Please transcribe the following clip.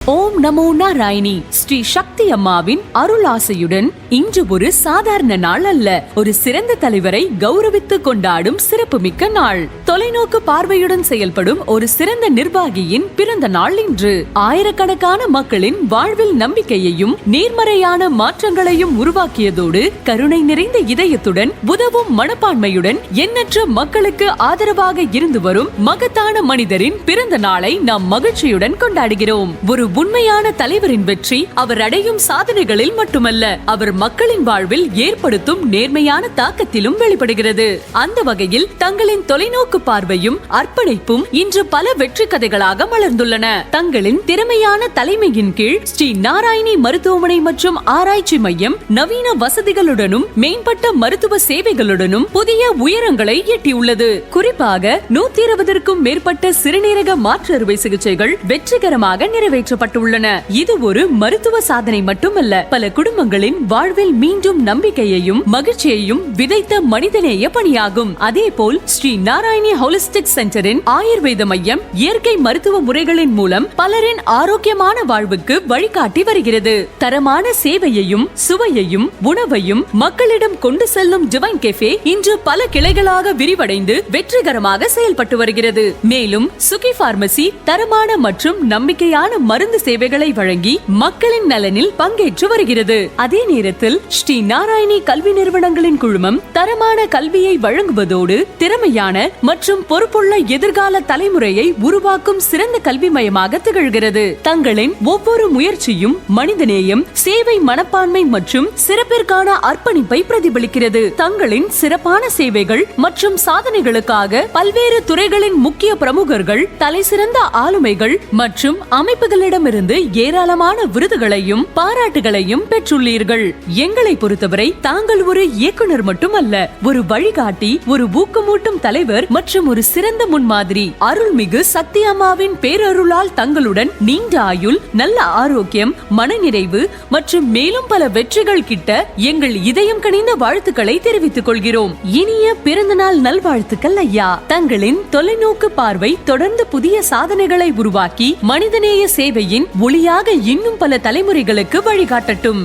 ஓம் நமோ நாராயணி. ஸ்ரீ சக்தி அம்மாவின் அருளாசையுடன் இன்று ஒரு சாதாரண நாள் அல்ல, ஒரு சிறந்த தலைவரை கௌரவித்து கொண்டாடும் சிறப்புமிக்க நாள். தொலைநோக்கு பார்வையுடன் செயல்படும் ஒரு சிறந்த நிர்வாகியின் பிறந்த நாள் இன்று. ஆயிரக்கணக்கான மக்களின் வாழ்வில் நம்பிக்கையையும் நேர்மறையான மாற்றங்களையும் உருவாக்கியதோடு கருணை நிறைந்த இதயத்துடன் உதவும் மனப்பான்மையுடன் எண்ணற்ற மக்களுக்கு ஆதரவாக இருந்து வரும் மகத்தான மனிதரின் பிறந்த நாளை நாம் மகிழ்ச்சியுடன் கொண்டாடுகிறோம். ஒரு உண்மையான தலைவரின் வெற்றி அவர் அடையும் சாதனைகளில் மட்டுமல்ல, அவர் மக்களின் வாழ்வில் ஏற்படுத்தும் நேர்மையான தாக்கத்திலும் வெளிப்படுகிறது. அந்த வகையில் தங்களின் தொலைநோக்கு பார்வையும் அர்ப்பணிப்பும் இன்று பல வெற்றி கதைகளாக மலர்ந்துள்ளன. தங்களின் திறமையான தலைமையின் கீழ் ஸ்ரீ நாராயணி மருத்துவமனை மற்றும் ஆராய்ச்சி மையம் நவீன வசதிகளுடனும் மேம்பட்ட மருத்துவ சேவைகளுடனும் புதிய உயரங்களை எட்டியுள்ளது. குறிப்பாக 120க்கும் மேற்பட்ட சிறுநீரக மாற்று அறுவை சிகிச்சைகள் வெற்றிகரமாக நிறைவேற்றப்பட்டுள்ளன. இது ஒரு மருத்துவ சாதனை மட்டுமல்ல, பல குடும்பங்களின் வாழ்வில் மீண்டும் நம்பிக்கையையும் மகிழ்ச்சியையும் விதைத்த மனிதநேய பணியாகும். அதேபோல் ஸ்ரீ நாராயணி ஹோலிஸ்டிக் சென்டரின் ஆயுர்வேத மையம் இயற்கை மருத்துவ முறைகளின் மூலம் பலரின் ஆரோக்கியமான வாழ்வுக்கு வழிகாட்டி வருகிறது. தரமான சேவையையும் சுவையையும் உணவையும் மக்களிடம் கொண்டு செல்லும் டிவைன் கெஃபே இன்று பல கிளைகளாக விரிவடைந்து வெற்றிகரமாக செயல்பட்டு வருகிறது. மேலும் சுகி பார்மசி தரமான மற்றும் நம்பிக்கையான மருந்து சேவைகளை வழங்கி மக்களின் நலனில் பங்கேற்று வருகிறது. அதே நேரத்தில் ஸ்ரீ நாராயணி கல்வி நிறுவனங்களின் குழுமம் தரமான கல்வியை வழங்குவதோடு திறமையான மற்றும் பொறுப்புள்ள எதிர்கால தலைமுறையை உருவாக்கும் சிறந்த கல்வி மையமாக திகழ்கிறது. தங்களின் ஒவ்வொரு முயற்சியும் மனிதநேயம், சேவை மனப்பான்மை மற்றும் சிறப்பிற்கான அர்ப்பணிப்பை பிரதிபலிக்கிறது. தங்களின் சிறப்பான சேவைகள் மற்றும் சாதனைகளுக்காக பல்வேறு துறைகளின் முக்கிய பிரமுகர்கள், தலைசிறந்த ஆளுமைகள் மற்றும் அமைப்புகளிடமிருந்து ஏராளமான விருதுகளையும் பாராட்டுகளையும் பெற்றுள்ளீர்கள். எங்களை பொறுத்தவரை தாங்கள் ஒரு இயக்குனர் மட்டுமல்ல, ஒரு வழிகாட்டி, ஒரு ஊக்கமூட்டும் தலைவர் மற்றும் ஒரு சிறந்த முன்மாதிரி. அருள்மிகு சக்தி அம்மாவின் பேரருளால் தங்களுடன் நீண்ட ஆயுள், நல்ல ஆரோக்கியம், மனநிறைவு மற்றும் மேலும் பல வெற்றிகள் கிட்ட எங்கள் இதயம் கனிந்த வாழ்த்துக்களை தெரிவித்துக் கொள்கிறோம். இனிய பிறந்தநாள் நல்வாழ்த்துக்கள் ஐயா. தங்களின் தொலைநோக்கு பார்வை தொடர்ந்து புதிய சாதனைகளை உருவாக்கி மனிதநேய சேவையின் ஒளியாக இன்னும் பல தலைமுறைகளுக்கு வழிகாட்டட்டும்.